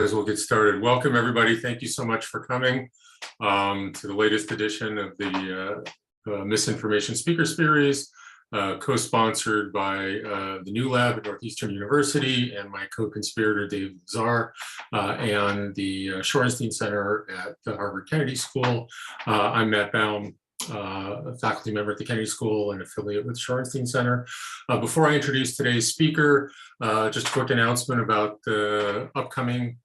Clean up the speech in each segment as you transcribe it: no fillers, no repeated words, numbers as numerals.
We'll get started. Welcome, everybody. Thank you so much for coming to the latest edition of the Misinformation Speakers Series, co-sponsored by the New Lab at Northeastern University and my co-conspirator, Dave Lazar, and the Shorenstein Center at the Harvard Kennedy School. I'm Matt Baum, a faculty member at the Kennedy School and affiliate with Shorenstein Center. Before I introduce today's speaker, just a quick announcement about the upcoming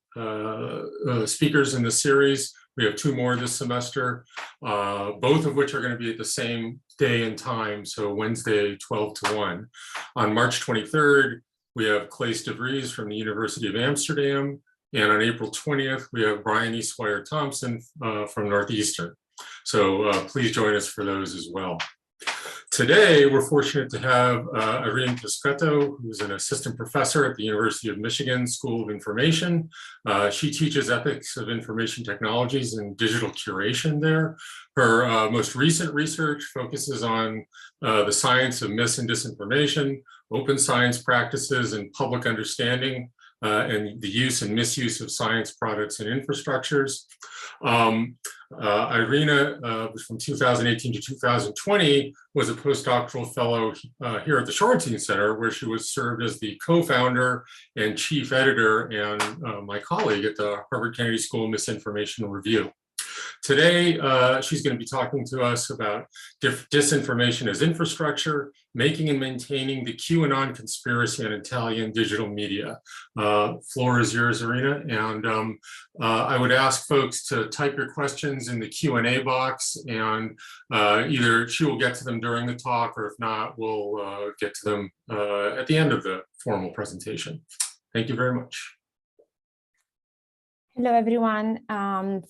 speakers in the series. We have 2 more this semester, both of which are going to be at the same day and time, so Wednesday 12 to 1. On March 23rd, we have Claes de Vries from the University of Amsterdam, and on April 20th, we have Brian E. Swire-Thompson from Northeastern. So please join us for those as well. Today, we're fortunate to have Irene Pasquetto, who's an assistant professor at the University of Michigan School of Information. She teaches ethics of information technologies and digital curation there. Her most recent research focuses on the science of mis and disinformation, open science practices, and public understanding, and the use and misuse of science products and infrastructures. Irina, from 2018 to 2020, was a postdoctoral fellow here at the Shorenstein Center, where she was served as the co-founder and chief editor and my colleague at the Harvard Kennedy School Misinformation Review. Today, she's going to be talking to us about disinformation as infrastructure, making and maintaining the QAnon conspiracy on Italian digital media. Floor is yours, Irina, and I would ask folks to type your questions in the Q&A box, and either she will get to them during the talk, or if not, we'll get to them at the end of the formal presentation. Thank you very much. Hello, everyone.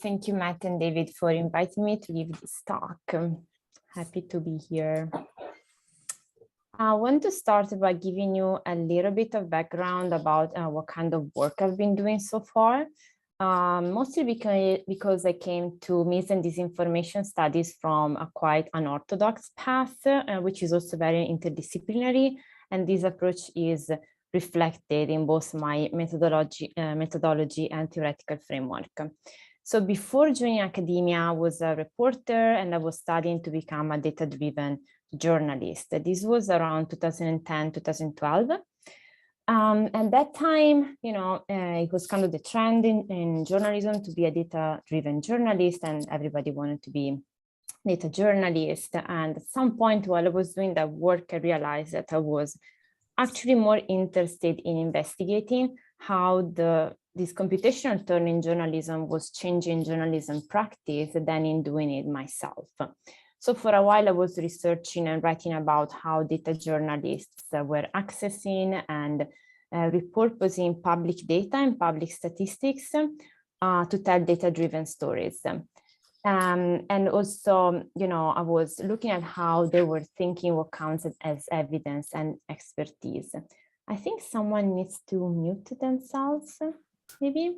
Thank you, Matt and David, for inviting me to give this talk. I'm happy to be here. I want to start by giving you a little bit of background about what kind of work I've been doing so far, mostly because I came to mis and disinformation studies from a quite unorthodox path, which is also very interdisciplinary, and this approach is reflected in both my methodology and theoretical framework. So before joining academia, I was a reporter and I was studying to become a data-driven journalist. This was around 2010, 2012. At that time, it was kind of the trend in journalism to be a data-driven journalist, and everybody wanted to be data journalist. And at some point while I was doing that work, I realized that I was actually more interested in investigating how this computational turn in journalism was changing journalism practice than in doing it myself. So for a while, I was researching and writing about how data journalists were accessing and repurposing public data and public statistics to tell data-driven stories. And also, I was looking at how they were thinking what counts as evidence and expertise. I think someone needs to mute themselves, maybe.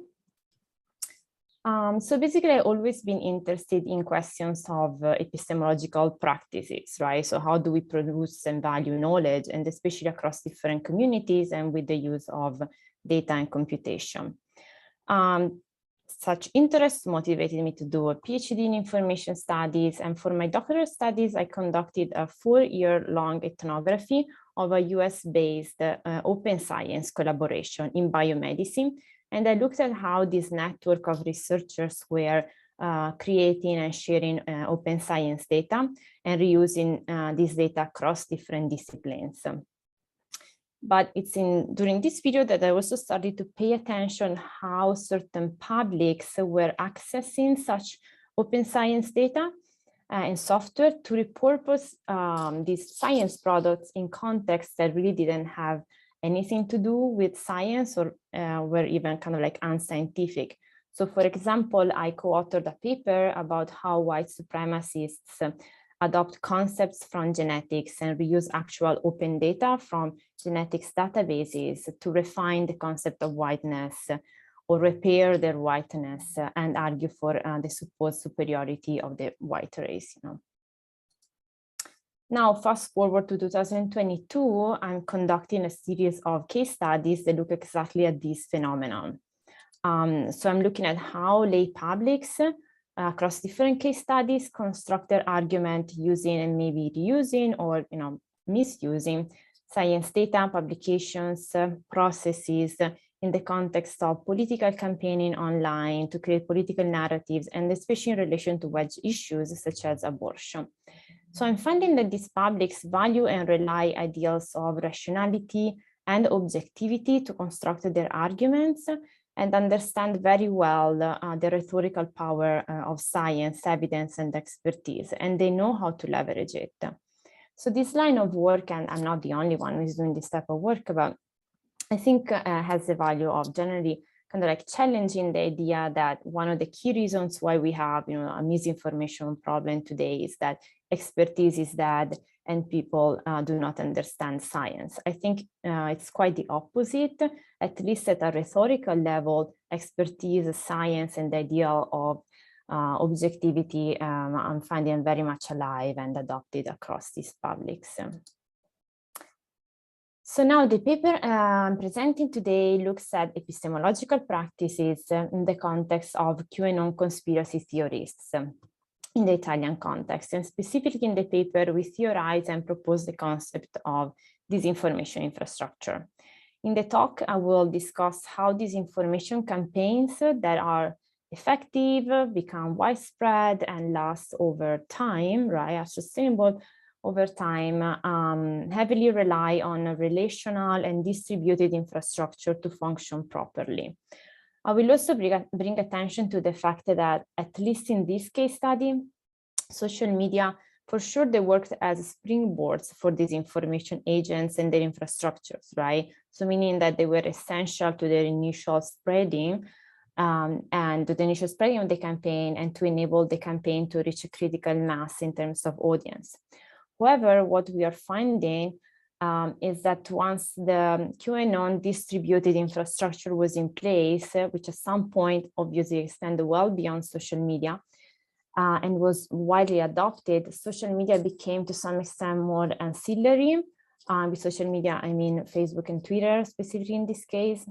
So basically, I've always been interested in questions of epistemological practices, right? So how do we produce and value knowledge, and especially across different communities and with the use of data and computation. Such interests motivated me to do a PhD in information studies, and for my doctoral studies, I conducted a 4-year-long ethnography of a US-based open science collaboration in biomedicine, and I looked at how this network of researchers were creating and sharing open science data and reusing this data across different disciplines. But it's during this period that I also started to pay attention how certain publics were accessing such open science data and software to repurpose these science products in contexts that really didn't have anything to do with science or were even kind of like unscientific. So for example, I co-authored a paper about how white supremacists adopt concepts from genetics and reuse actual open data from genetics databases to refine the concept of whiteness or repair their whiteness and argue for the supposed superiority of the white race. Now, fast forward to 2022, I'm conducting a series of case studies that look exactly at this phenomenon. So I'm looking at how lay publics across different case studies construct their argument using and maybe reusing or misusing science data, publications, processes in the context of political campaigning online to create political narratives, and especially in relation to wedge issues such as abortion. So I'm finding that these publics value and rely ideals of rationality and objectivity to construct their arguments and understand very well the rhetorical power of science, evidence, and expertise, and they know how to leverage it. So this line of work, and I'm not the only one who's doing this type of work, but I think has the value of generally kind of like challenging the idea that one of the key reasons why we have a misinformation problem today is that expertise is dead and people do not understand science. I think it's quite the opposite, at least at a rhetorical level. Expertise, science, and the ideal of objectivity, I'm finding very much alive and adopted across these publics. So now the paper I'm presenting today looks at epistemological practices in the context of QAnon conspiracy theorists in the Italian context. And specifically in the paper, we theorize and propose the concept of disinformation infrastructure. In the talk, I will discuss how disinformation campaigns that are effective, become widespread, and last over time, right, are sustainable over time, heavily rely on a relational and distributed infrastructure to function properly. I will also bring attention to the fact that, at least in this case study, social media, for sure, they worked as springboards for disinformation agents and their infrastructures, right? So meaning that they were essential to their initial spreading and to the initial spreading of the campaign and to enable the campaign to reach a critical mass in terms of audience. However, what we are finding is that once the QAnon distributed infrastructure was in place, which at some point obviously extended well beyond social media and was widely adopted, social media became to some extent more ancillary. With social media, I mean Facebook and Twitter, specifically in this case,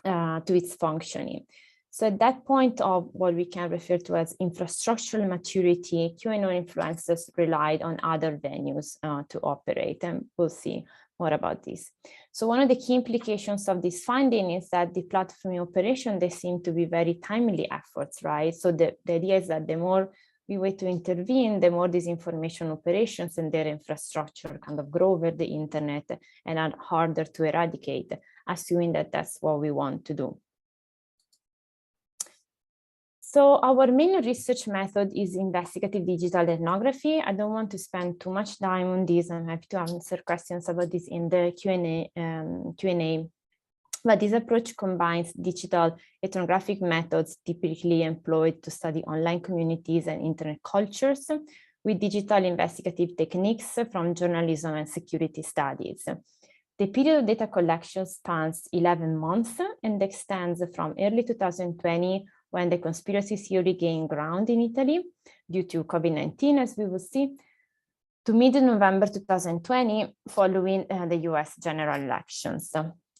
to its functioning. So at that point of what we can refer to as infrastructural maturity, QAnon influencers relied on other venues to operate, and we'll see more about this. So one of the key implications of this finding is that the platforming operation, they seem to be very timely efforts, right? So the idea is that the more we wait to intervene, the more disinformation operations and their infrastructure kind of grow over the internet and are harder to eradicate, assuming that that's what we want to do. So our main research method is investigative digital ethnography. I don't want to spend too much time on this. I'm happy to answer questions about this in the Q&A. But this approach combines digital ethnographic methods typically employed to study online communities and internet cultures with digital investigative techniques from journalism and security studies. The period of data collection spans 11 months and extends from early 2020, when the conspiracy theory gained ground in Italy due to COVID-19, as we will see, to mid-November 2020, following the US general elections.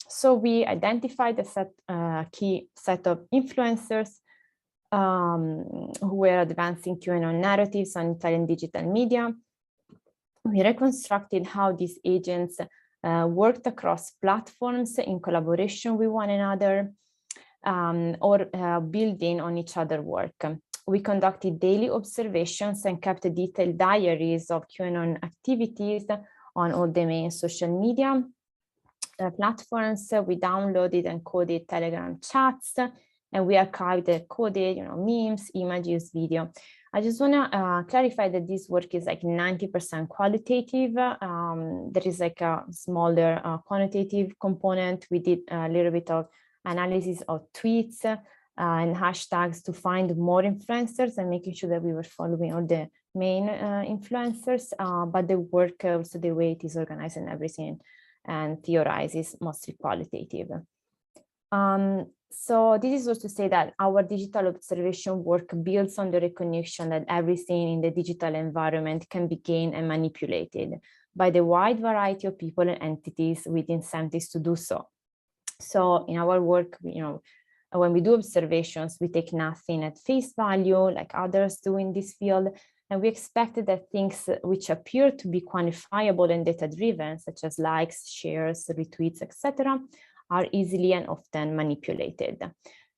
So we identified a key set of influencers who were advancing QAnon narratives on Italian digital media. We reconstructed how these agents worked across platforms in collaboration with one another, or building on each other's work. We conducted daily observations and kept detailed diaries of QAnon activities on all the main social media platforms. We downloaded and coded Telegram chats, and we archived the coded, memes, images, video. I just want to clarify that this work is like 90% qualitative. There is like a smaller quantitative component. We did a little bit of analysis of tweets and hashtags to find more influencers and making sure that we were following all the main influencers, but the work, also the way it is organized and everything and theorized is mostly qualitative. So this is also to say that our digital observation work builds on the recognition that everything in the digital environment can be gained and manipulated by the wide variety of people and entities with incentives to do so. So in our work, when we do observations, we take nothing at face value like others do in this field. And we expect that things which appear to be quantifiable and data-driven, such as likes, shares, retweets, etc., are easily and often manipulated.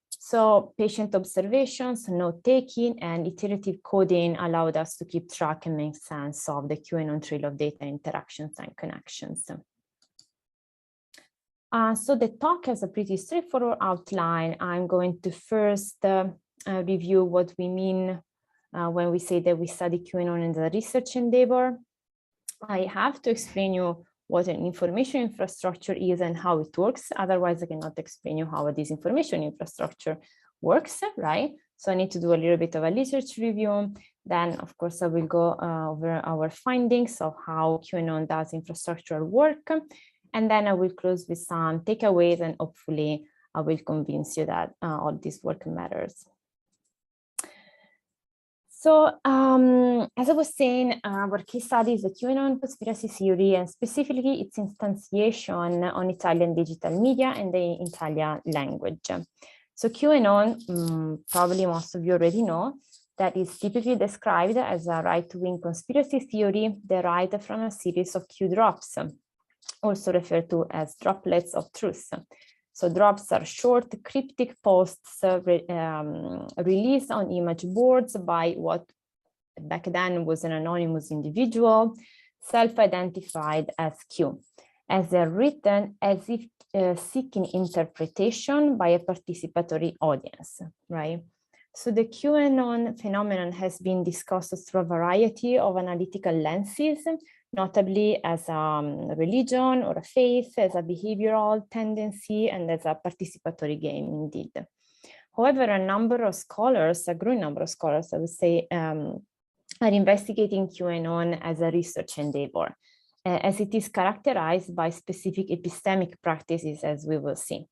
So patient observations, note-taking, and iterative coding allowed us to keep track and make sense of the QAnon trail of data interactions and connections. So the talk has a pretty straightforward outline. I'm going to first review what we mean when we say that we study QAnon as a research endeavor. I have to explain you what an information infrastructure is and how it works. Otherwise, I cannot explain you how a disinformation infrastructure works, right? So I need to do a little bit of a research review. Then, of course, I will go over our findings of how QAnon does infrastructural work. And then I will close with some takeaways, and hopefully I will convince you that all this work matters. So as I was saying, our case study is the QAnon conspiracy theory, and specifically its instantiation on Italian digital media and the Italian language. So QAnon, probably most of you already know, that is typically described as a right-wing conspiracy theory derived from a series of Q drops, also referred to as droplets of truth. So drops are short, cryptic posts released on image boards by what back then was an anonymous individual, self-identified as Q, as they're written as if seeking interpretation by a participatory audience, right? So the QAnon phenomenon has been discussed through a variety of analytical lenses, notably as a religion or a faith, as a behavioral tendency, and as a participatory game indeed. However, a number of scholars, a growing number of scholars, I would say, are investigating QAnon as a research endeavor, as it is characterized by specific epistemic practices, as we will see.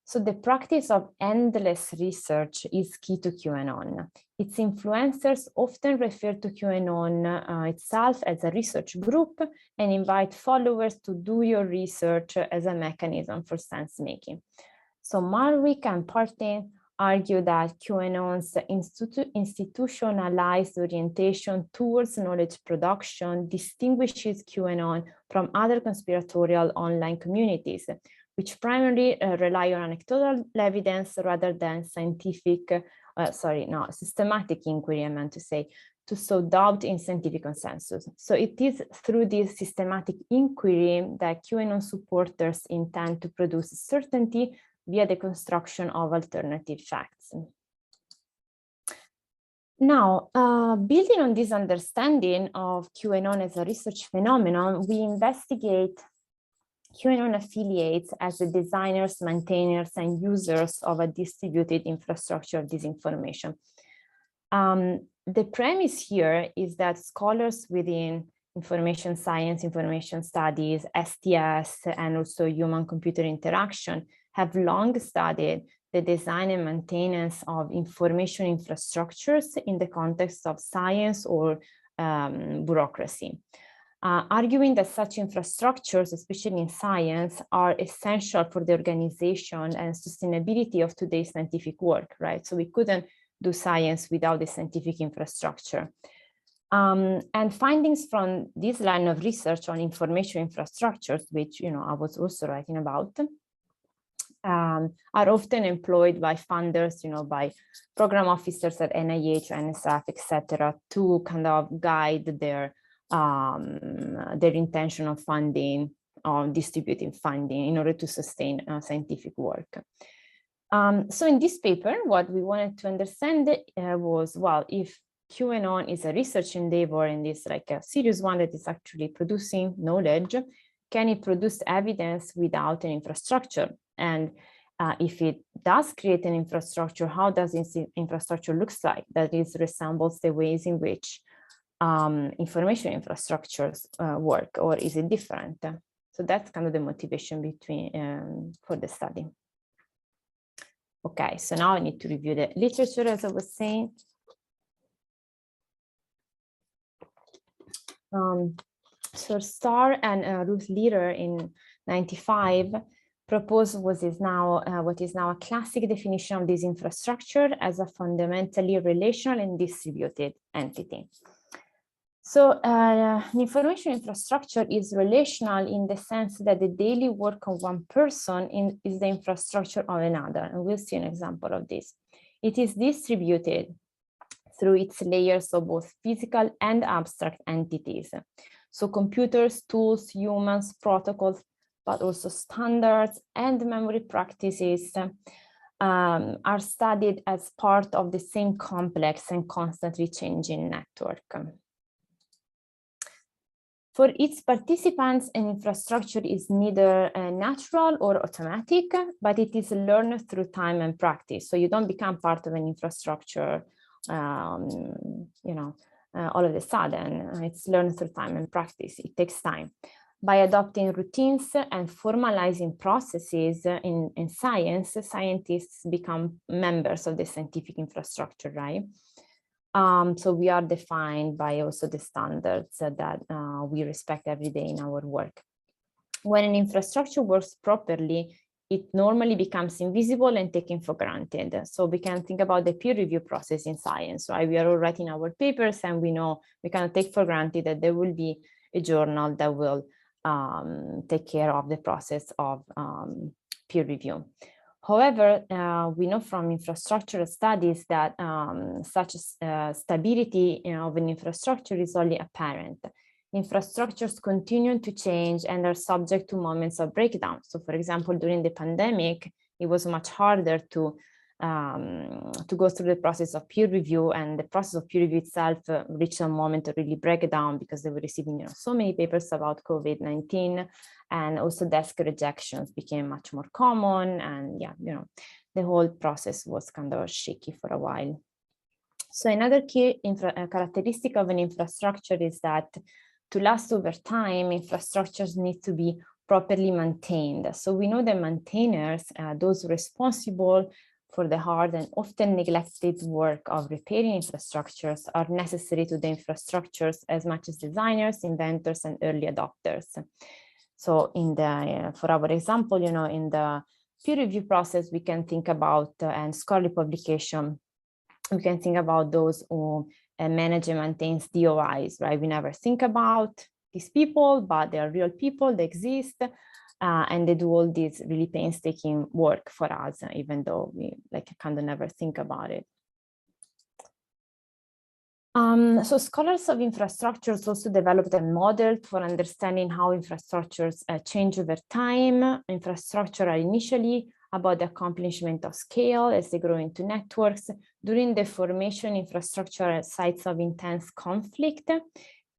So the practice of endless research is key to QAnon. Its influencers often refer to QAnon itself as a research group and invite followers to do your research as a mechanism for sense making. So Marwick and Partin argue that QAnon's institutionalized orientation towards knowledge production distinguishes QAnon from other conspiratorial online communities, which primarily rely on anecdotal evidence rather than systematic inquiry, I meant to say, to sow doubt in scientific consensus. So it is through this systematic inquiry that QAnon supporters intend to produce certainty via the construction of alternative facts. Now, building on this understanding of QAnon as a research phenomenon, we investigate QAnon affiliates as the designers, maintainers, and users of a distributed infrastructure of disinformation. The premise here is that scholars within information science, information studies, STS, and also human-computer interaction have long studied the design and maintenance of information infrastructures in the context of science or bureaucracy. Arguing that such infrastructures, especially in science, are essential for the organization and sustainability of today's scientific work, right? So we couldn't do science without the scientific infrastructure. And findings from this line of research on information infrastructures, which I was also writing about, are often employed by funders, by program officers at NIH, NSF, etc., to kind of guide their intention of funding or distributing funding in order to sustain scientific work. So in this paper, what we wanted to understand was, well, if QAnon is a research endeavor and is like a serious one that is actually producing knowledge, can it produce evidence without an infrastructure? And if it does create an infrastructure, how does this infrastructure looks like? That is, resembles the ways in which information infrastructures work, or is it different? So that's kind of the motivation for the study. Okay, so now I need to review the literature, as I was saying. So Starr and Ruth Leder in 1995 propose what is now a classic definition of this infrastructure as a fundamentally relational and distributed entity. So the information infrastructure is relational in the sense that the daily work of one person is the infrastructure of another, and we'll see an example of this. It is distributed through its layers of both physical and abstract entities. So computers, tools, humans, protocols, but also standards and memory practices are studied as part of the same complex and constantly changing network. For its participants, an infrastructure is neither natural or automatic, but it is learned through time and practice. So you don't become part of an infrastructure, all of a sudden. It's learned through time and practice. It takes time. By adopting routines and formalizing processes in science, scientists become members of the scientific infrastructure, right? So we are defined by also the standards that we respect every day in our work. When an infrastructure works properly, it normally becomes invisible and taken for granted. So we can think about the peer review process in science, right? We are all writing our papers and we know we cannot take for granted that there will be a journal that will take care of the process of peer review. However, we know from infrastructural studies that such stability of an infrastructure is only apparent. Infrastructures continue to change and are subject to moments of breakdown. So, for example, during the pandemic, it was much harder to go through the process of peer review, and the process of peer review itself reached a moment of really breakdown because they were receiving so many papers about COVID-19, and also desk rejections became much more common, and the whole process was kind of shaky for a while. So another key characteristic of an infrastructure is that to last over time, infrastructures need to be properly maintained. So we know that maintainers, those responsible for the hard and often neglected work of repairing infrastructures, are necessary to the infrastructures as much as designers, inventors, and early adopters. So for our example, in the peer review process, we can think about, and scholarly publication, we can think about those who manage and maintain DOIs, right? We never think about these people, but they are real people, they exist, and they do all this really painstaking work for us, even though we kind of never think about it. So scholars of infrastructures also developed a model for understanding how infrastructures change over time. Infrastructure are initially about the accomplishment of scale as they grow into networks. During the formation, infrastructure are sites of intense conflict.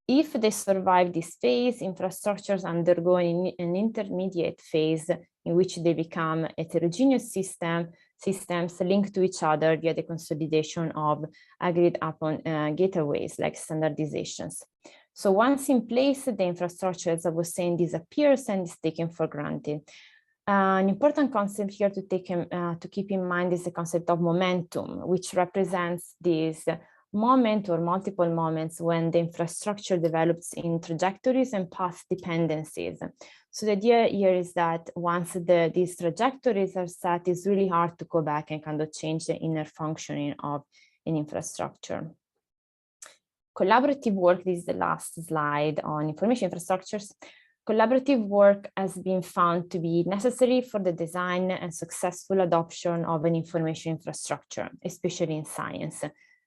If they survive this phase, infrastructures undergo an intermediate phase in which they become heterogeneous systems linked to each other via the consolidation of agreed upon gateways like standardizations. So once in place, the infrastructure, as I was saying, disappears and is taken for granted. An important concept here to keep in mind is the concept of momentum, which represents this moment or multiple moments when the infrastructure develops in trajectories and path dependencies. So the idea here is that once these trajectories are set, it's really hard to go back and kind of change the inner functioning of an infrastructure. Collaborative work, this is the last slide on information infrastructures. Collaborative work has been found to be necessary for the design and successful adoption of an information infrastructure, especially in science.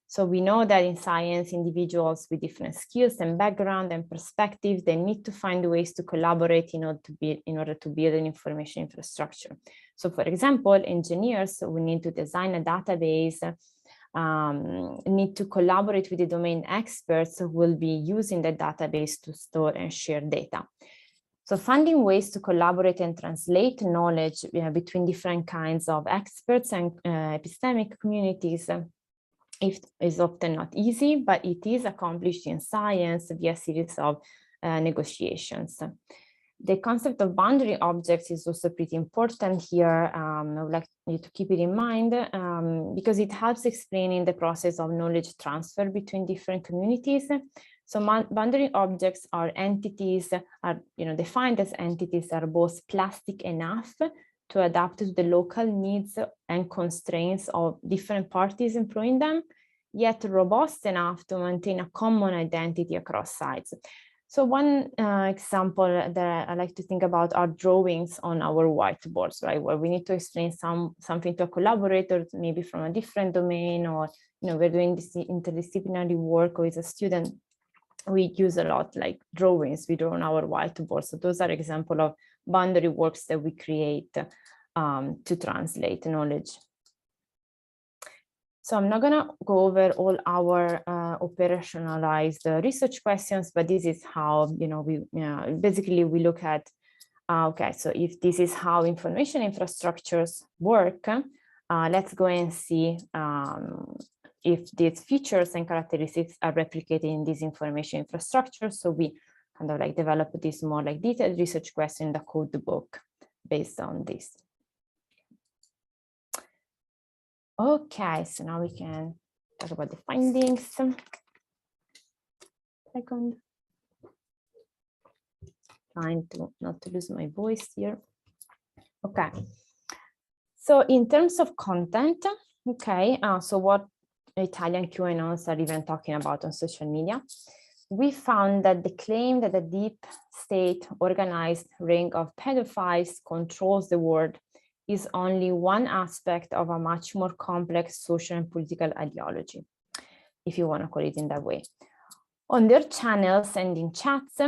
So we know that in science, individuals with different skills and background and perspectives, they need to find ways to collaborate in order to build an information infrastructure. So for example, engineers will need to design a database, need to collaborate with the domain experts who will be using the database to store and share data. So finding ways to collaborate and translate knowledge between different kinds of experts and epistemic communities is often not easy, but it is accomplished in science via a series of negotiations. The concept of boundary objects is also pretty important here. I would like you to keep it in mind because it helps explaining the process of knowledge transfer between different communities. So boundary objects are entities, are defined as entities that are both plastic enough to adapt to the local needs and constraints of different parties employing them, yet robust enough to maintain a common identity across sites. So one example that I like to think about are drawings on our whiteboards, right? Where we need to explain something to a collaborator, maybe from a different domain, or we're doing this interdisciplinary work with a student. We use a lot like drawings we draw on our whiteboard. So those are examples of boundary works that we create to translate knowledge. So I'm not gonna go over all our operationalized research questions, but this is how, basically we look at, okay, so if this is how information infrastructures work, let's go and see if these features and characteristics are replicated in this information infrastructure. So we kind of like develop this more like detailed research question in the code book based on this. Okay, so now we can talk about the findings. Second. Trying to not to lose my voice here. Okay. So in terms of content, okay, so what Italian QAnons are even talking about on social media, we found that the claim that a deep state organized ring of pedophiles controls the world is only one aspect of a much more complex social and political ideology, if you want to call it in that way. On their channels and in chats,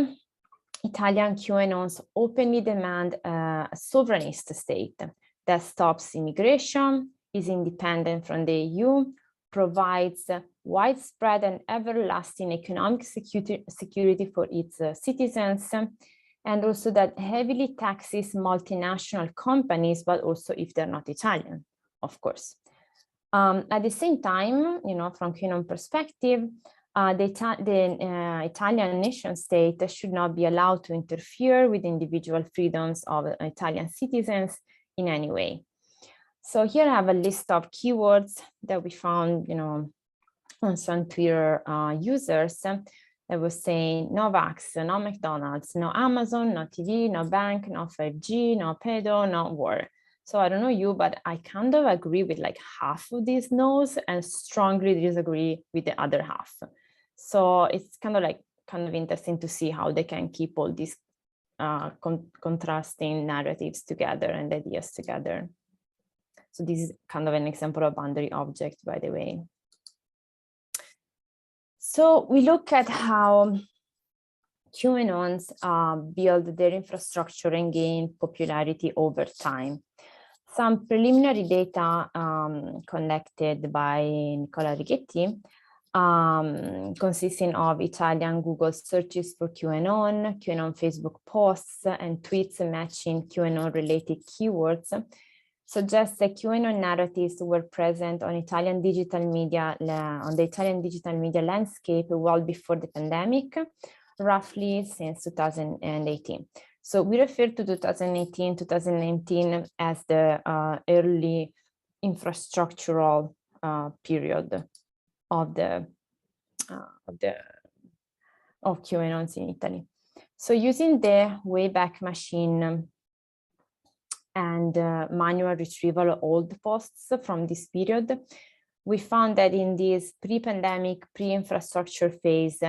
Italian QAnons openly demand a sovereignist state that stops immigration, is independent from the EU, provides widespread and everlasting economic security for its citizens, and also that heavily taxes multinational companies, but also if they're not Italian, of course. At the same time, from QAnon perspective, the Italian nation state should not be allowed to interfere with individual freedoms of Italian citizens in any way. So here I have a list of keywords that we found, on some Twitter users that was saying no vax, no McDonald's, no Amazon, no TV, no bank, no 5G, no pedo, no war. So I don't know you, but I kind of agree with like half of these no's and strongly disagree with the other half. So it's kind of interesting to see how they can keep all these contrasting narratives together and ideas together. So this is kind of an example of boundary object, by the way. So we look at how QAnons build their infrastructure and gain popularity over time. Some preliminary data collected by Nicola Righetti, consisting of Italian Google searches for QAnon, QAnon Facebook posts, and tweets matching QAnon-related keywords, suggests that QAnon narratives were present on Italian digital media, on the Italian digital media landscape well before the pandemic, roughly since 2018. So we refer to 2018, 2019 as the early infrastructural period of QAnons in Italy. So using the Wayback Machine and manual retrieval of old posts from this period, we found that in this pre-pandemic, pre-infrastructure phase,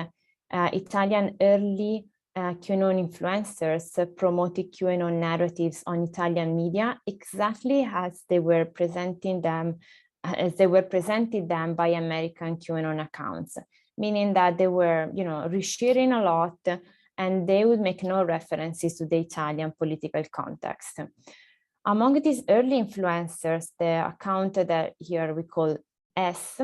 Italian early QAnon influencers promoted QAnon narratives on Italian media exactly as they were presented them by American QAnon accounts, meaning that they were, resharing a lot, and they would make no references to the Italian political context. Among these early influencers, the account that here we call S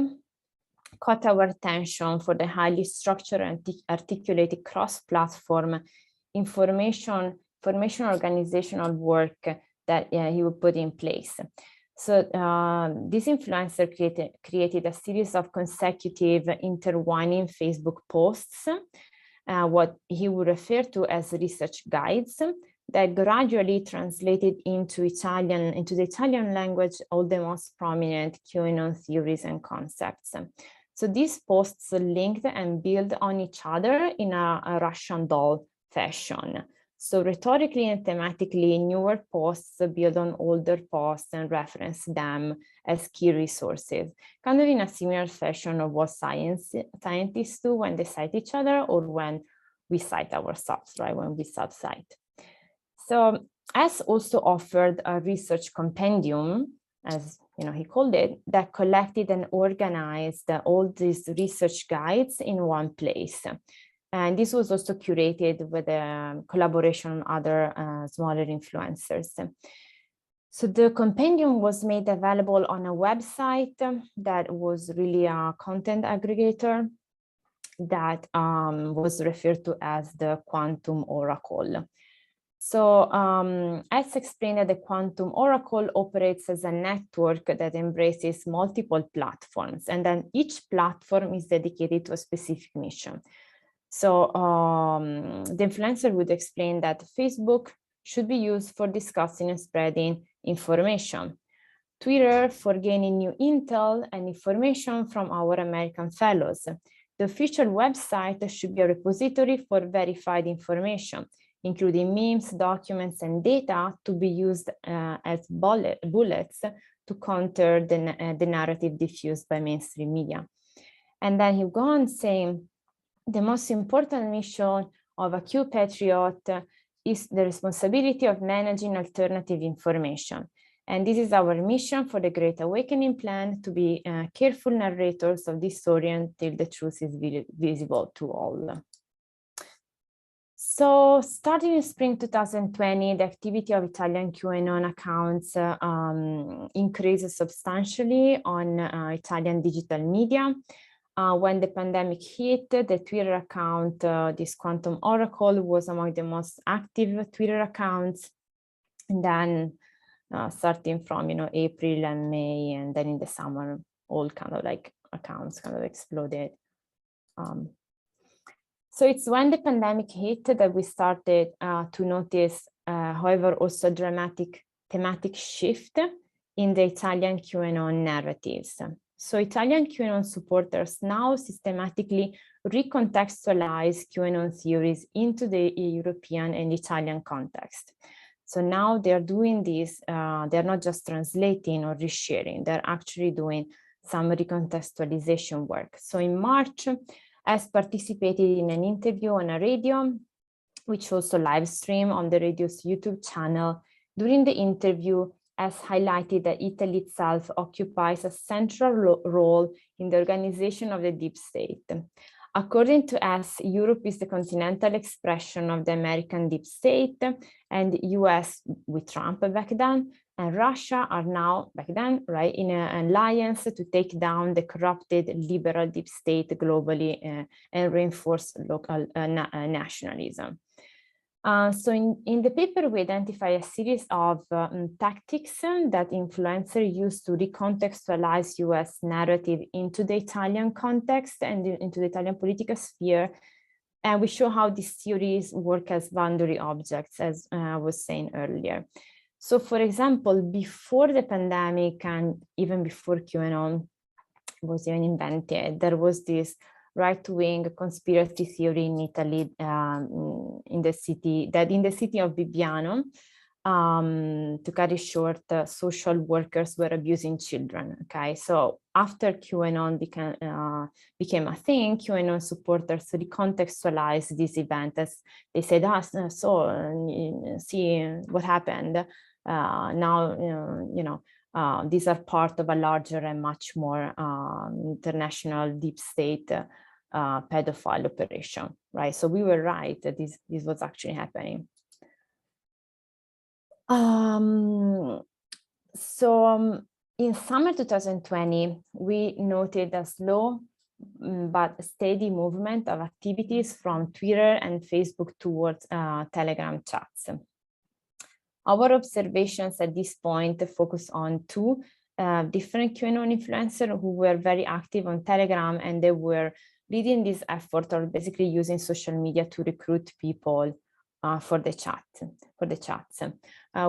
caught our attention for the highly structured and articulated cross-platform information organizational work that he would put in place. So this influencer created a series of consecutive intertwining Facebook posts, what he would refer to as research guides, that gradually translated into the Italian language all the most prominent QAnon theories and concepts. So these posts linked and build on each other in a Russian doll fashion. So rhetorically and thematically, newer posts build on older posts and reference them as key resources, kind of in a similar fashion of what scientists do when they cite each other or when we cite ourselves, right, when we self-cite. So S also offered a research compendium, as he called it, that collected and organized all these research guides in one place. And this was also curated with a collaboration with other smaller influencers. So the compendium was made available on a website that was really a content aggregator that was referred to as the Quantum Oracle. So as explained, that the Quantum Oracle operates as a network that embraces multiple platforms, and then each platform is dedicated to a specific mission. So the influencer would explain that Facebook should be used for discussing and spreading information, Twitter for gaining new intel and information from our American fellows. The official website should be a repository for verified information, including memes, documents, and data to be used as bullets to counter the narrative diffused by mainstream media. And then he goes on saying, the most important mission of a Q patriot is the responsibility of managing alternative information. And this is our mission for the Great Awakening Plan, to be careful narrators of this story until the truth is visible to all. So starting in spring 2020, the activity of Italian QAnon accounts increased substantially on Italian digital media. When the pandemic hit, the Twitter account, this Quantum Oracle, was among the most active Twitter accounts. And then starting from, April and May, and then in the summer, all kind of like accounts kind of exploded. So it's when the pandemic hit that we started to notice, however, also a dramatic thematic shift in the Italian QAnon narratives. So Italian QAnon supporters now systematically recontextualize QAnon theories into the European and Italian context. So now they're doing this, they're not just translating or resharing, they're actually doing some recontextualization work. So in March, as participated in an interview on a radio, which also live streamed on the radio's YouTube channel. During the interview, as highlighted that Italy itself occupies a central role in the organization of the deep state. According to us, Europe is the continental expression of the American deep state, and US with Trump back then, and Russia are now, back then, right, in an alliance to take down the corrupted liberal deep state globally and reinforce local nationalism. So in the paper, we identify a series of tactics that influencers use to recontextualize US narrative into the Italian context and into the Italian political sphere. And we show how these theories work as boundary objects, as I was saying earlier. So for example, before the pandemic and even before QAnon was even invented, there was this right-wing conspiracy theory in Italy, in the city of Bibbiano, to cut it short, social workers were abusing children. Okay, so after QAnon became a thing, QAnon supporters recontextualized this event as they said, see what happened. Now, these are part of a larger and much more international deep state pedophile operation, right? So we were right that this was actually happening. In summer 2020, we noted a slow but steady movement of activities from Twitter and Facebook towards Telegram chats. Our observations at this point focus on two different QAnon influencers who were very active on Telegram, and they were leading this effort, or basically using social media to recruit people for the chats.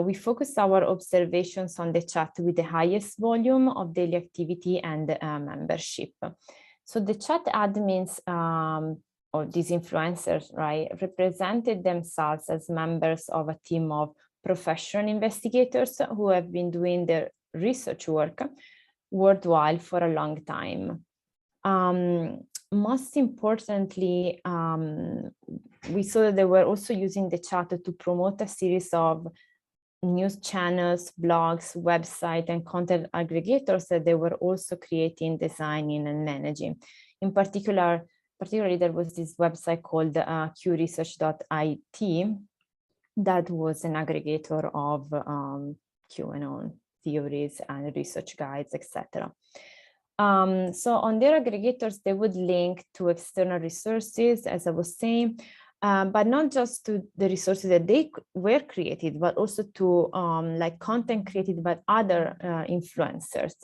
We focused our observations on the chat with the highest volume of daily activity and membership. So the chat admins or these influencers, right, represented themselves as members of a team of professional investigators who have been doing their research work worldwide for a long time. Most importantly, we saw that they were also using the chat to promote a series of news channels, blogs, websites, and content aggregators that they were also creating, designing, and managing. In particularly, there was this website called qresearch.it that was an aggregator of QAnon theories and research guides, etc. So on their aggregators, they would link to external resources, as I was saying, but not just to the resources that they were created, but also to like content created by other influencers.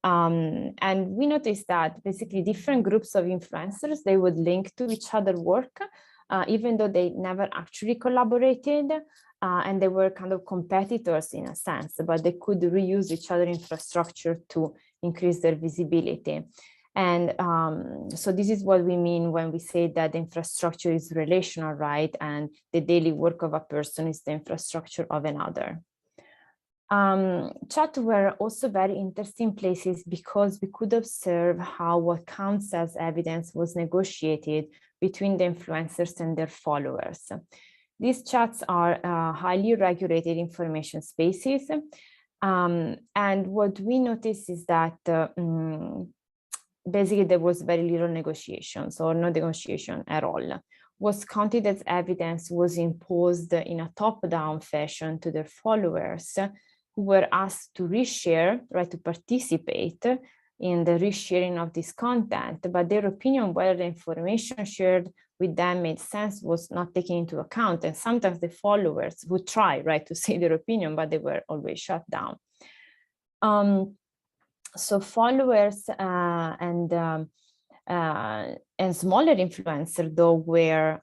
And we noticed that basically different groups of influencers, they would link to each other's work, even though they never actually collaborated, and they were kind of competitors in a sense, but they could reuse each other's infrastructure to increase their visibility. And so this is what we mean when we say that the infrastructure is relational, right? And the daily work of a person is the infrastructure of another. Chat were also very interesting places because we could observe how what counts as evidence was negotiated between the influencers and their followers. These chats are highly regulated information spaces. And what we noticed is that basically there was very little negotiations or no negotiation at all. What's counted as evidence was imposed in a top-down fashion to their followers, who were asked to reshare, right, to participate in the resharing of this content, but their opinion whether the information shared with them made sense was not taken into account. And sometimes the followers would try, right, to say their opinion, but they were always shut down. So followers and smaller influencers, though, were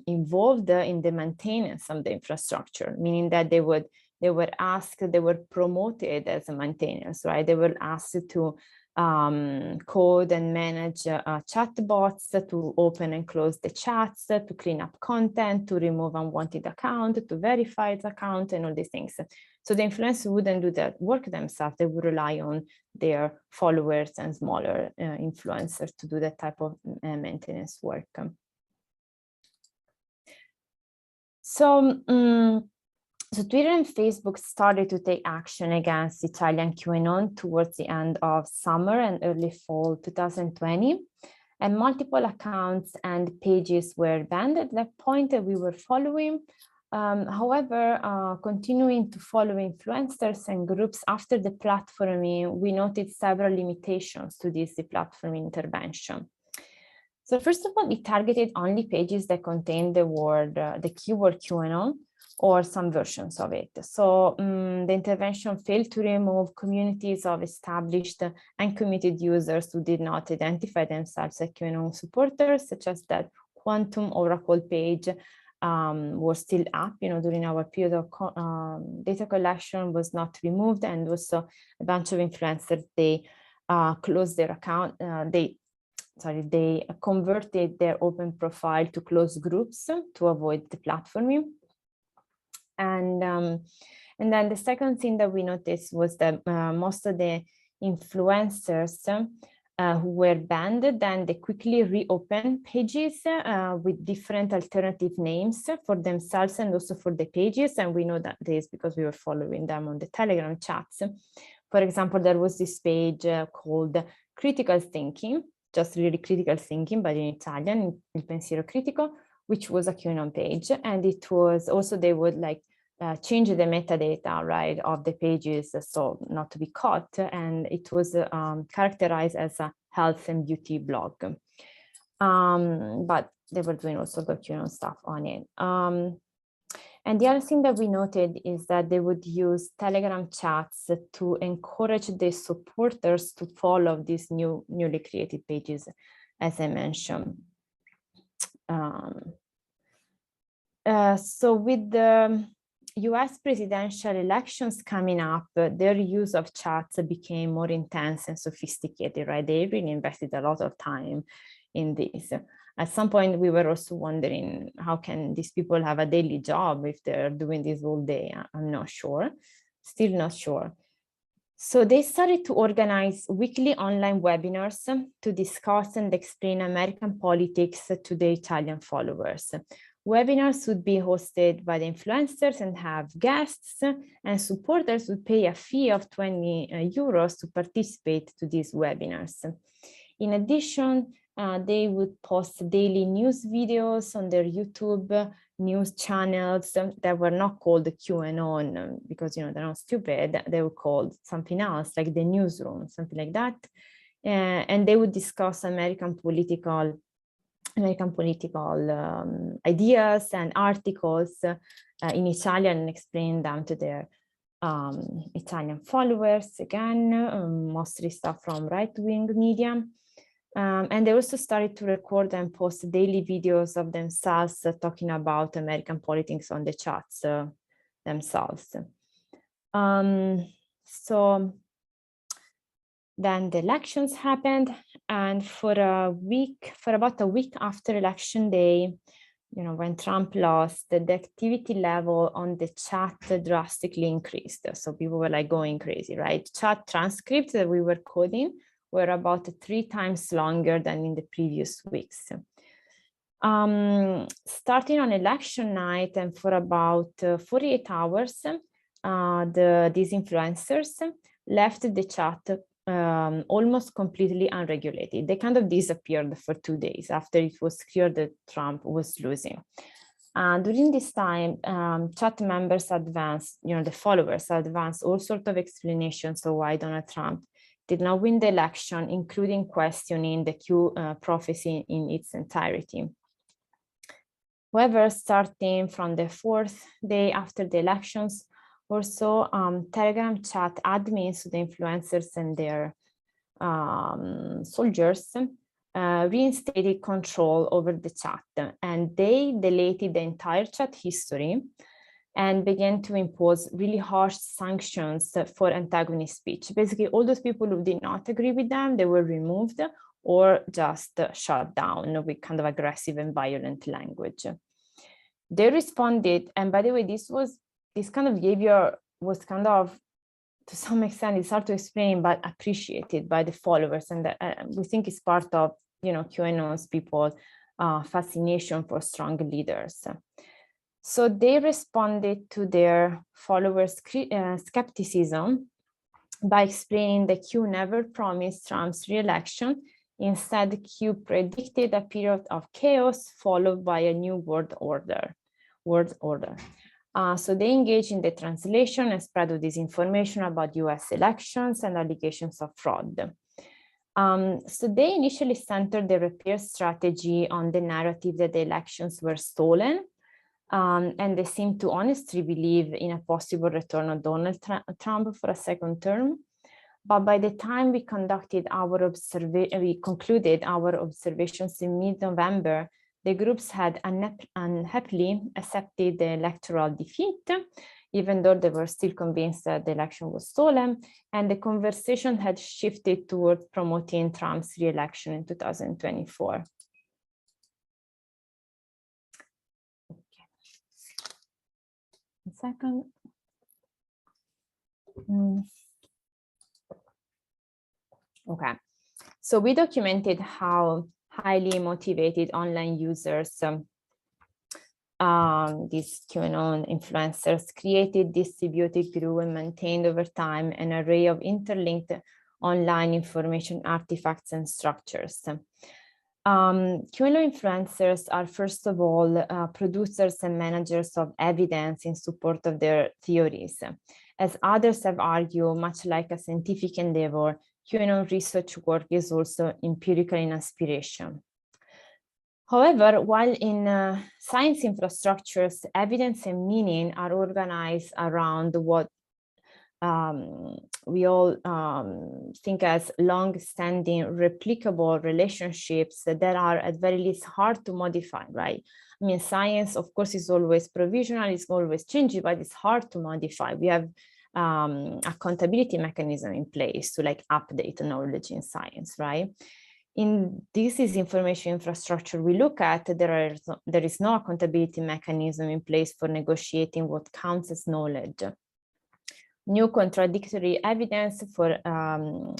involved in the maintenance of the infrastructure, meaning that they were promoted as maintainers, right? They were asked to code and manage chatbots, to open and close the chats, to clean up content, to remove unwanted account, to verify the account, and all these things. So the influencers wouldn't do that work themselves. They would rely on their followers and smaller influencers to do that type of maintenance work. So Twitter and Facebook started to take action against Italian QAnon towards the end of summer and early fall 2020. And multiple accounts and pages were banned at that point that we were following. However, continuing to follow influencers and groups after the platforming, we noted several limitations to this deplatforming intervention. So first of all, it targeted only pages that contained the keyword QAnon or some versions of it. So the intervention failed to remove communities of established and committed users who did not identify themselves as QAnon supporters, such as that Quantum Oracle page was still up, during our period of data collection, was not removed, and also a bunch of influencers, they closed their account, they converted their open profile to closed groups to avoid the platforming. And then the second thing that we noticed was that most of the influencers who were banned, then they quickly reopened pages with different alternative names for themselves and also for the pages. And we know that this because we were following them on the Telegram chats. For example, there was this page called Critical Thinking, just really critical thinking, but in Italian, Il Pensiero Critico, which was a QAnon page. And it was also, they would change the metadata, right, of the pages so not to be caught. And it was characterized as a health and beauty blog. But they were doing all sorts of QAnon stuff on it. And the other thing that we noted is that they would use Telegram chats to encourage the supporters to follow these newly created pages, as I mentioned. So with the US presidential elections coming up, their use of chats became more intense and sophisticated, right? They really invested a lot of time in this. at some point we were also wondering, how can these people have a daily job if they're doing this all day? I'm not sure, still not sure. So they started to organize weekly online webinars to discuss and explain American politics to the Italian followers. Webinars would be hosted by the influencers and have guests, and supporters would pay a fee of 20 euros to participate to these webinars. In addition, they would post daily news videos on their YouTube news channels that were not called the QAnon because, you know, they're not stupid. They were called something else, like the newsroom, something like that. And they would discuss American political ideas and articles in Italian and explain them to their Italian followers, again, mostly stuff from right-wing media. And they also started to record and post daily videos of themselves talking about American politics on the chats themselves. So then the elections happened, and for about a week after election day, you know, when Trump lost, the activity level on the chat drastically increased. So people were like going crazy, right? Chat transcripts that we were coding were about 3 times longer than in the previous weeks. Starting on election night and for about 48 hours, these influencers left the chat almost completely unregulated. They kind of disappeared for 2 days after it was clear that Trump was losing. During this time, chat members advanced, you know, the followers advanced all sorts of explanations of why Donald Trump did not win the election, including questioning the Q prophecy in its entirety. However, starting from the 4th day after the elections, also Telegram chat admins, the influencers and their soldiers, reinstated control over the chat, and they deleted the entire chat history and began to impose really harsh sanctions for antagonist speech. Basically, all those people who did not agree with them, they were removed or just shut down with kind of aggressive and violent language. They responded, and by the way, this kind of behavior was kind of, to some extent, it's hard to explain, but appreciated by the followers, and we think it's part of, you know, QAnon's people fascination for strong leaders. So they responded to their followers' skepticism by explaining that Q never promised Trump's re-election. Instead, Q predicted a period of chaos followed by a new world order. So they engaged in the translation and spread of disinformation about US elections and allegations of fraud. So they initially centered their repair strategy on the narrative that the elections were stolen, and they seemed to honestly believe in a possible return of Donald Trump for a second term. But by the time we concluded our observations in mid-November, the groups had unhappily accepted the electoral defeat, even though they were still convinced that the election was stolen, and the conversation had shifted towards promoting Trump's re-election in 2024. Okay. A second. Okay, so we documented how highly motivated online users, these QAnon influencers, created, distributed, grew, and maintained over time an array of interlinked online information artifacts and structures. QAnon influencers are, first of all, producers and managers of evidence in support of their theories. As others have argued, much like a scientific endeavor, QAnon research work is also empirical in aspiration. However, while in science infrastructures, evidence and meaning are organized around what we all think as long-standing, replicable relationships that are at very least hard to modify, right? I mean, science, of course, is always provisional, it's always changing, but it's hard to modify. We have accountability mechanism in place to like update knowledge in science, right? In this disinformation infrastructure we look at, there is no accountability mechanism in place for negotiating what counts as knowledge. New contradictory evidence can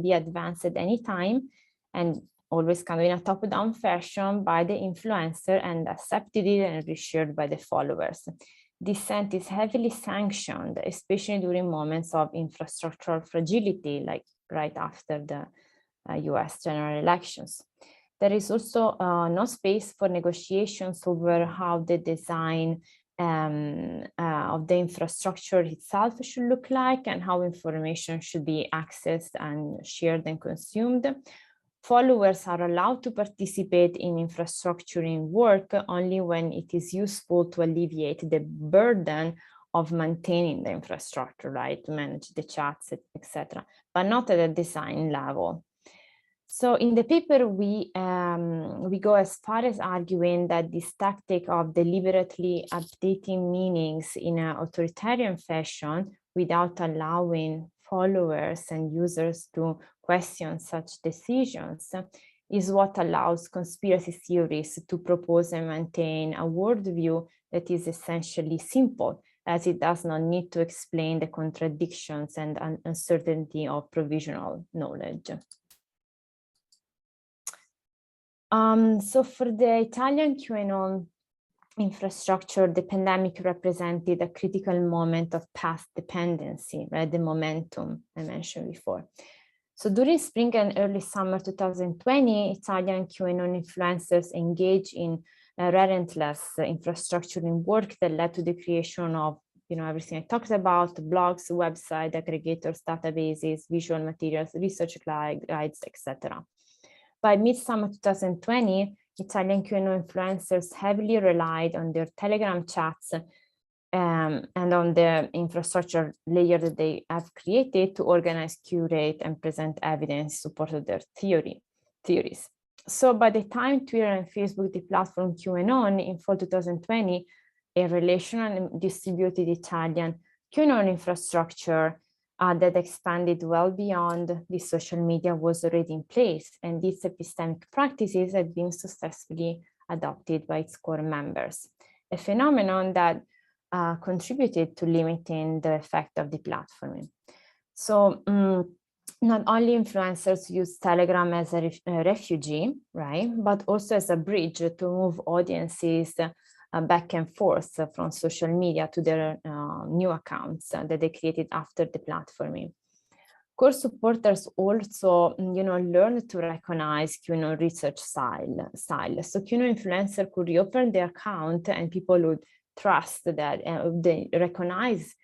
be advanced at any time, and always kind of in a top-down fashion by the influencer and accepted and reshared by the followers. Dissent is heavily sanctioned, especially during moments of infrastructural fragility, like right after the US general elections. There is also no space for negotiations over how the design of the infrastructure itself should look like and how information should be accessed and shared and consumed. Followers are allowed to participate in infrastructuring work only when it is useful to alleviate the burden of maintaining the infrastructure, right, to manage the chats, etc., but not at a design level. So in the paper, we go as far as arguing that this tactic of deliberately updating meanings in an authoritarian fashion without allowing followers and users to question such decisions is what allows conspiracy theories to propose and maintain a worldview that is essentially simple, as it does not need to explain the contradictions and uncertainty of provisional knowledge. So for the Italian QAnon infrastructure, the pandemic represented a critical moment of path dependency, right? The momentum I mentioned before. So during spring and early summer 2020, Italian QAnon influencers engaged in relentless infrastructuring work that led to the creation of, everything I talked about: blogs, websites, aggregators, databases, visual materials, research guides, etc. By mid-summer 2020, Italian QAnon influencers heavily relied on their Telegram chats and on the infrastructure layer that they have created to organize, curate, and present evidence in support of their theories. So by the time Twitter and Facebook deplatformed QAnon in fall 2020, a relational and distributed Italian QAnon infrastructure that expanded well beyond the social media was already in place, and these epistemic practices had been successfully adopted by its core members, a phenomenon that contributed to limiting the effect of the platforming. So not only influencers use Telegram as a refugee, right, but also as a bridge to move audiences back and forth from social media to their new accounts that they created after the platforming. Core supporters also, learned to recognize QAnon research style. So QAnon influencer could reopen their account and people would trust that they recognize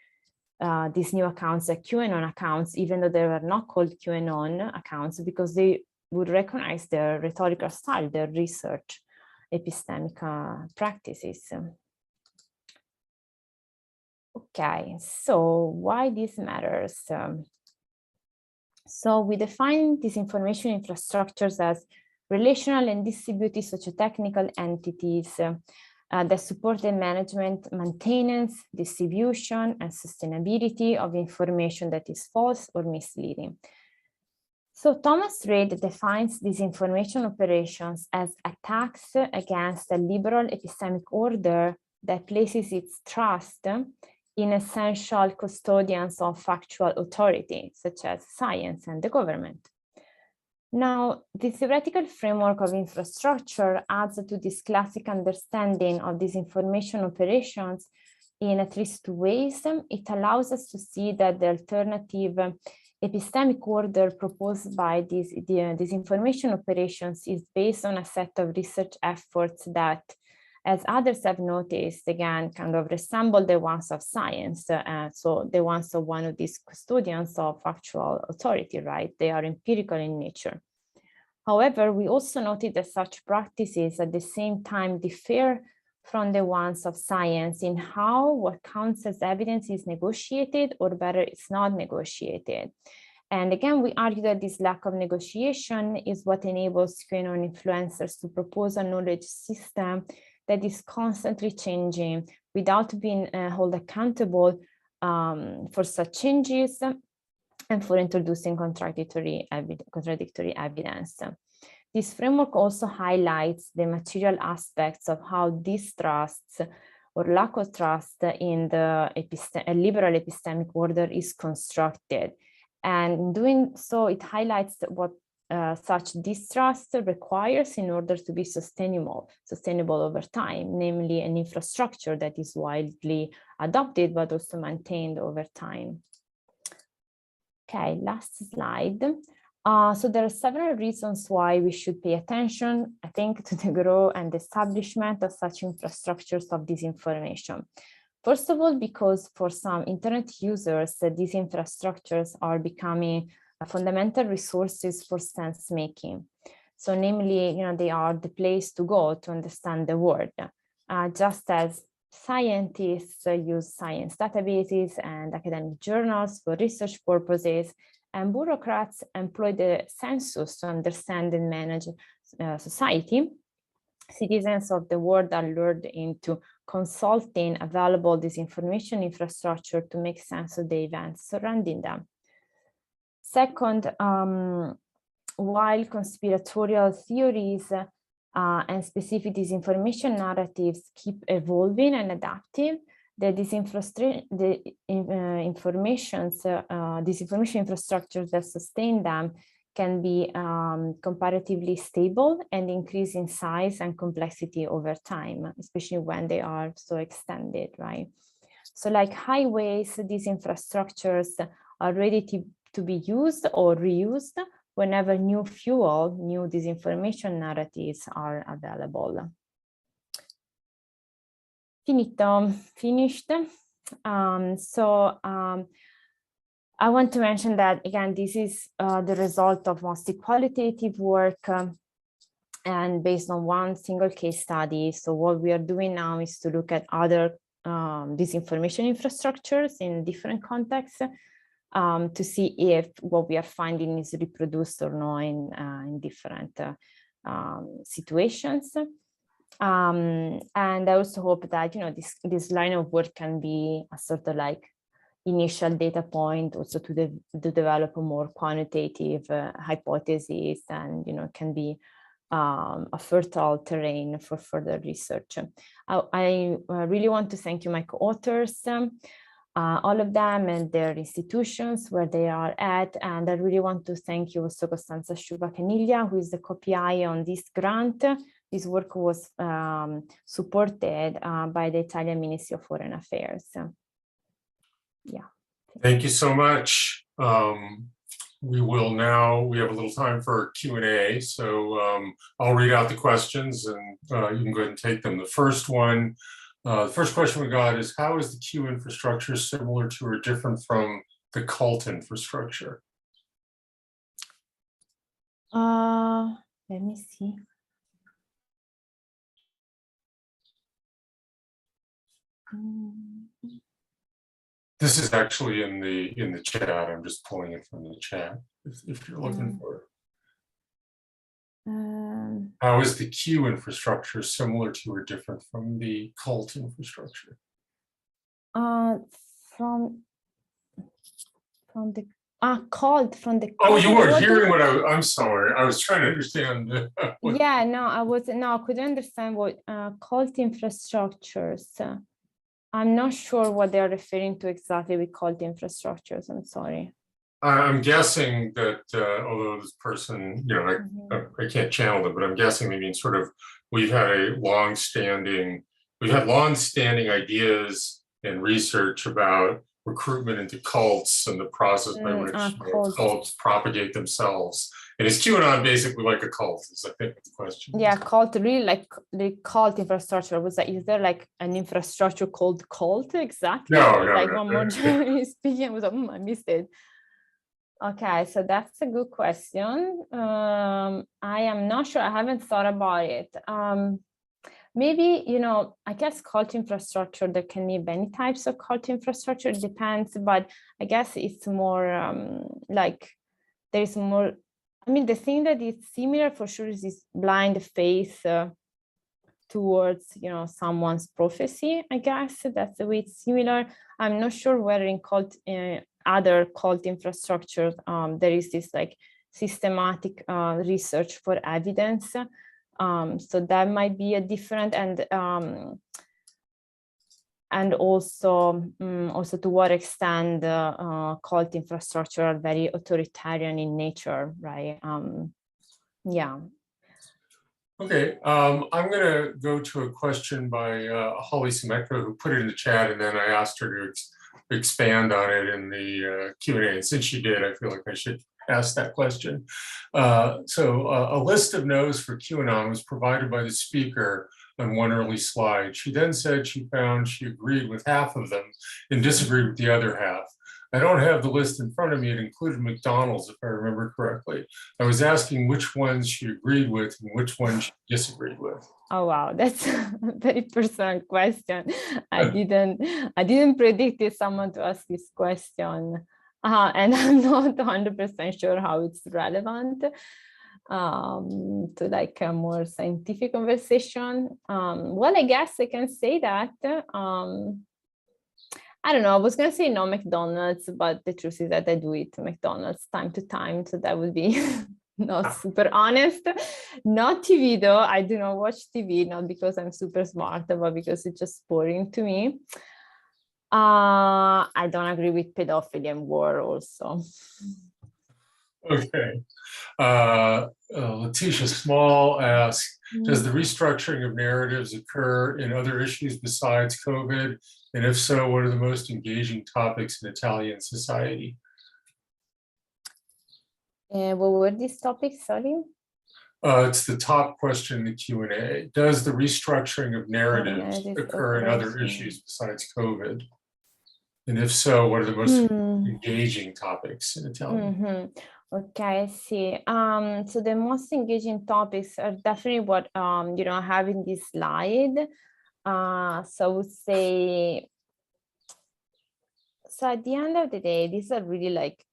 these new accounts as QAnon accounts, even though they were not called QAnon accounts, because they would recognize their rhetorical style, their research epistemic practices. Okay, so why this matters? So we define disinformation infrastructures as relational and distributed sociotechnical entities that support the management, maintenance, distribution, and sustainability of information that is false or misleading. So Thomas Reid defines disinformation operations as attacks against a liberal epistemic order that places its trust in essential custodians of factual authority, such as science and the government. Now, the theoretical framework of infrastructure adds to this classic understanding of disinformation operations in at least two ways. It allows us to see that the alternative epistemic order proposed by these disinformation operations is based on a set of research efforts that, as others have noticed, again, kind of resemble the ones of science. So the ones of one of these custodians of factual authority, right? They are empirical in nature. However, we also noted that such practices at the same time differ from the ones of science in how what counts as evidence is negotiated, or better, it's not negotiated. And again, we argue that this lack of negotiation is what enables QAnon influencers to propose a knowledge system that is constantly changing without being held accountable for such changes, and for introducing contradictory evidence. This framework also highlights the material aspects of how distrusts or lack of trust in the liberal epistemic order is constructed. And in doing so, it highlights what such distrust requires in order to be sustainable over time, namely an infrastructure that is widely adopted but also maintained over time. Okay, last slide. So there are several reasons why we should pay attention, I think, to the growth and establishment of such infrastructures of disinformation. First of all, because for some internet users, these infrastructures are becoming fundamental resources for sense making. So namely, they are the place to go to understand the world, just as scientists use science databases and academic journals for research purposes, and bureaucrats employ the census to understand and manage society. Citizens of the world are lured into consulting available disinformation infrastructure to make sense of the events surrounding them. Second, while conspiratorial theories and specific disinformation narratives keep evolving and adaptive, the disinformation infrastructures that sustain them can be comparatively stable and increase in size and complexity over time, especially when they are so extended, right? So like highways, these infrastructures are ready to be used or reused whenever new fuel, new disinformation narratives are available. Finished. I want to mention that, again, this is the result of mostly qualitative work and based on one single case study. So what we are doing now is to look at other disinformation infrastructures in different contexts to see if what we are finding is reproduced or not in different situations. And I also hope that, this line of work can be a sort of like initial data point also to develop a more quantitative hypothesis, and, can be a fertile terrain for further research. I really want to thank you, my co-authors, all of them and their institutions where they are at. And I really want to thank you also Costanza Sciuba-Caniglia, who is the co-PI on this grant. This work was supported by the Italian Ministry of Foreign Affairs. Yeah. Thank you so much. We have a little time for Q&A, so I'll read out the questions and you can go ahead and take them. The first question we got is, how is the Q infrastructure similar to or different from the cult infrastructure? Let me see. This is actually in the chat. I'm just pulling it from the chat if you're looking for it. How is the Q infrastructure similar to or different from the cult infrastructure? From the cult, from the cult. Oh, you weren't hearing what I'm sorry. I was trying to understand. Yeah, no, I couldn't understand what cult infrastructures. I'm not sure what they're referring to exactly with cult infrastructures. I'm sorry. I'm guessing that although this person, I can't channel them, but I'm guessing they mean sort of we've had long-standing ideas and research about recruitment into cults and the process by which cults propagate themselves. And is QAnon basically like a cult? Is I think the question. Yeah, cult, really like the cult infrastructure. Was that, is there like an infrastructure called cult exactly? No. One more speaking was, I missed it. Okay, so that's a good question. I am not sure. I haven't thought about it. Maybe, I guess cult infrastructure, there can be many types of cult infrastructure, it depends, but I guess it's more there's more, the thing that is similar for sure is this blind faith towards, someone's prophecy, I guess. That's the way it's similar. I'm not sure whether in cult other cult infrastructure, there is this like systematic research for evidence. So that might be a different, and also to what extent cult infrastructure are very authoritarian in nature, right? Yeah. Okay, I'm going to go to a question by Holly Symmetra, who put it in the chat, and then I asked her to expand on it in the Q&A. And since she did, I feel like I should ask that question. So a list of no's for QAnon was provided by the speaker on one early slide. She then said she found she agreed with half of them and disagreed with the other half. I don't have the list in front of me. It included McDonald's, if I remember correctly. I was asking which ones she agreed with and which ones she disagreed with. Oh wow, that's a very personal question. I didn't predict someone to ask this question, and I'm not 100% sure how it's relevant to like a more scientific conversation. Well, I guess I can say that. I don't know, I was gonna say no McDonald's, but the truth is that I do eat McDonald's time to time, so that would be not super honest. Not TV though, I do not watch TV, not because I'm super smart, but because it's just boring to me. I don't agree with pedophilia and war also. Okay. Letitia Small asks, does the restructuring of narratives occur in other issues besides COVID? And if so, what are the most engaging topics in Italian society? What were these topics, sorry? It's the top question in the Q&A. Does the restructuring of narratives occur in other issues besides COVID? And if so, what are the most engaging topics in Italian? Okay, I see. So the most engaging topics are definitely what you know, I have in this slide. So I would say, so at the end of the day, these are really like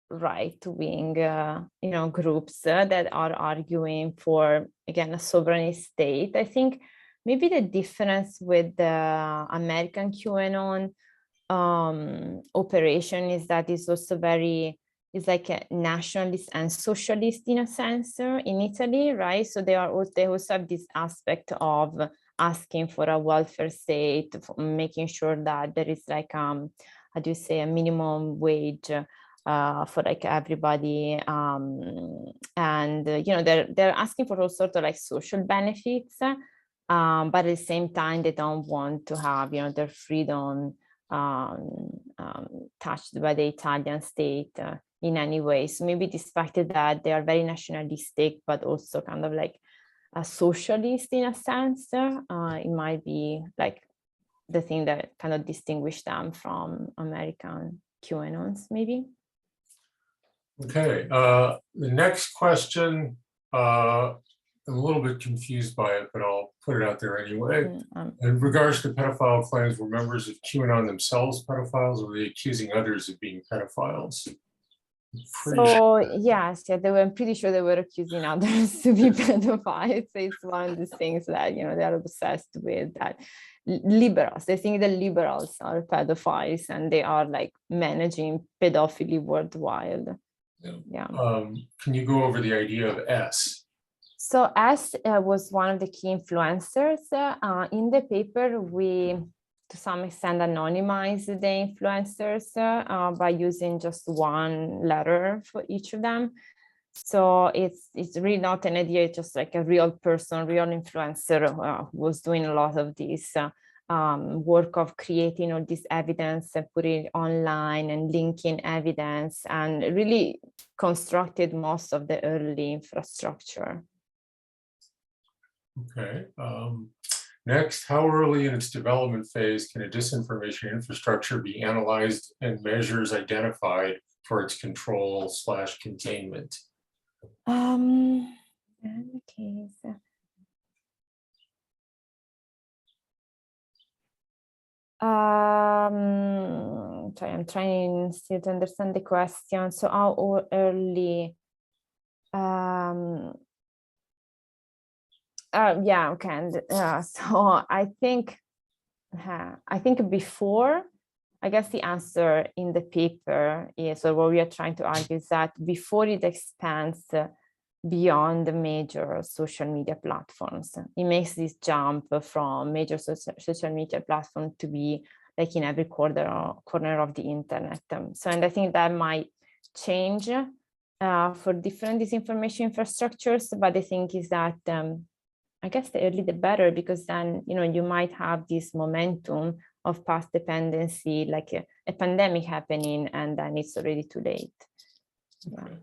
right-wing, you know, groups that are arguing for, again, a sovereign state. I think maybe the difference with the American QAnon operation is that it's also it's like a nationalist and socialist in a sense in Italy, right? So they also have this aspect of asking for a welfare state, making sure that there is like how do you say, a minimum wage for like everybody, and you know, they're asking for all sorts of like social benefits, but at the same time they don't want to have, you know, their freedom touched by the Italian state in any way. So maybe despite that they are very nationalistic, but also kind of like a socialist in a sense, it might be like the thing that kind of distinguish them from American QAnons, maybe. Okay, the next question, I'm a little bit confused by it, but I'll put it out there anyway. In regards to pedophile claims, were members of QAnon themselves pedophiles, or were they accusing others of being pedophiles? So yes, yeah, I'm pretty sure they were accusing others to be pedophiles. So it's one of the things that, you know, they're obsessed with, that liberals, they think the liberals are pedophiles and they are like managing pedophilia worldwide. Yeah. Can you go over the idea of S? So S was one of the key influencers. In the paper, we, to some extent, anonymize the influencers by using just one letter for each of them. So it's really not an idea, it's just like a real person, real influencer who was doing a lot of this work of creating all this evidence and putting it online and linking evidence, and really constructed most of the early infrastructure. Okay. Next, how early in its development phase can a disinformation infrastructure be analyzed and measures identified for its control/containment? Okay. Sorry, I'm trying still to understand the question. So how early? Yeah, okay. And, so I think before I guess the answer in the paper is, or what we are trying to argue is that before it expands beyond the major social media platforms, it makes this jump from major social media platform to be like in every corner of the internet. And I think that might change for different disinformation infrastructures, but the thing is that I guess the earlier the better, because then you might have this momentum of past dependency, like a pandemic happening, and then it's already too late. Okay.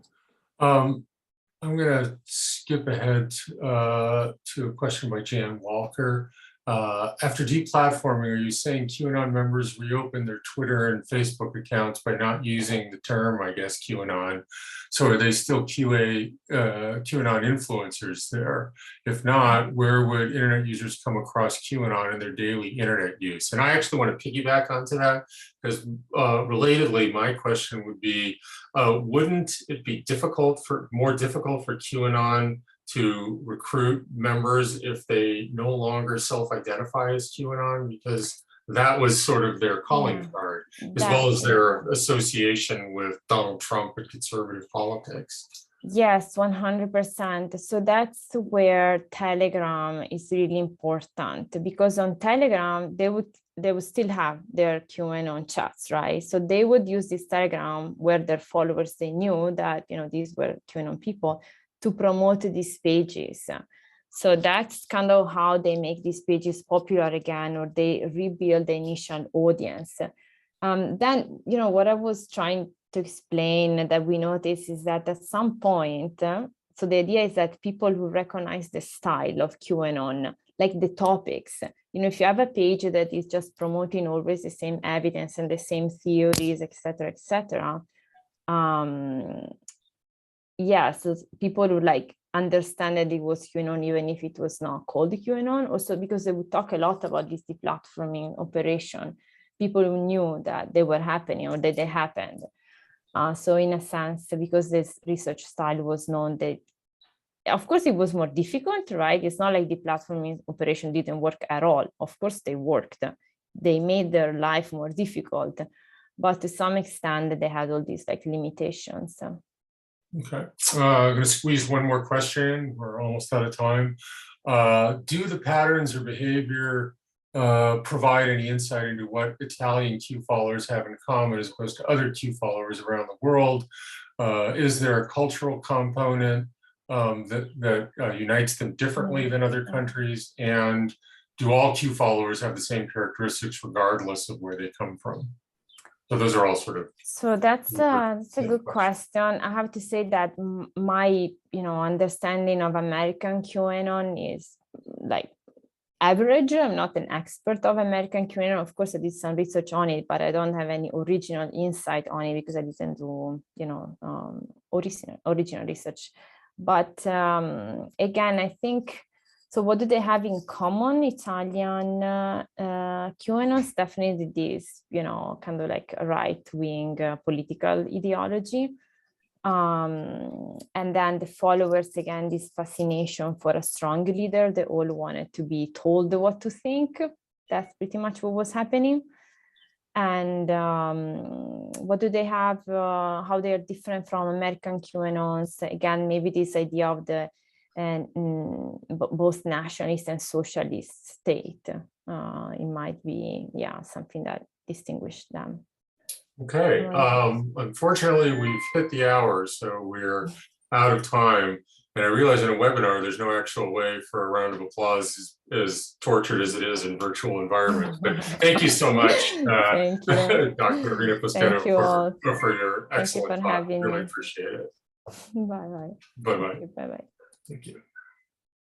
I'm going to skip ahead to a question by Jan Walker. After deplatforming, are you saying QAnon members reopened their Twitter and Facebook accounts by not using the term, I guess, QAnon? So are they still QAnon influencers there? If not, where would internet users come across QAnon in their daily internet use? And I actually want to piggyback onto that, because relatedly, my question would be, wouldn't it be more difficult for QAnon to recruit members if they no longer self-identify as QAnon, because that was sort of their calling card, as well as their association with Donald Trump and conservative politics? Yes, 100%. So that's where Telegram is really important, because on Telegram, they would still have their QAnon chats, right? So they would use this Telegram where their followers, they knew that, these were QAnon people, to promote these pages. So that's kind of how they make these pages popular again, or they rebuild the initial audience. Then, what I was trying to explain that we notice is that at some point, so the idea is that people who recognize the style of QAnon, like the topics, if you have a page that is just promoting always the same evidence and the same theories, etc., so people would understand that it was QAnon, even if it was not called QAnon. Also because they would talk a lot about this deplatforming operation, people who knew that they were happening or that they happened. So in a sense, because this research style was known, that of course it was more difficult, right? It's not like the platforming operation didn't work at all. Of course they worked. They made their life more difficult, but to some extent they had all these limitations. Okay, I'm going to squeeze one more question. We're almost out of time. Do the patterns or behavior provide any insight into what Italian Q followers have in common as opposed to other Q followers around the world? Is there a cultural component that unites them differently than other countries? And do all Q followers have the same characteristics regardless of where they come from? So those are all sort of. So that's a good question. I have to say that my, understanding of American QAnon is average. I'm not an expert of American QAnon. Of course, I did some research on it, but I don't have any original insight on it because I didn't do, original research. But again, I think, so what do they have in common? Italian QAnons, definitely this, kind of a right-wing political ideology. And then the followers, again, this fascination for a strong leader. They all wanted to be told what to think. That's pretty much what was happening. And what do they have, how they are different from American QAnons? Again, maybe this idea of the both nationalist and socialist state. It might be, something that distinguished them. Okay, unfortunately, we've hit the hour, so we're out of time. And I realize in a webinar, there's no actual way for a round of applause, as tortured as it is in virtual environments. But thank you so much, thank you. Dr. Irene Pasquetto, for your excellent talk. Having really me. Appreciate it. Bye-bye. Bye-bye. Bye-bye. Thank you.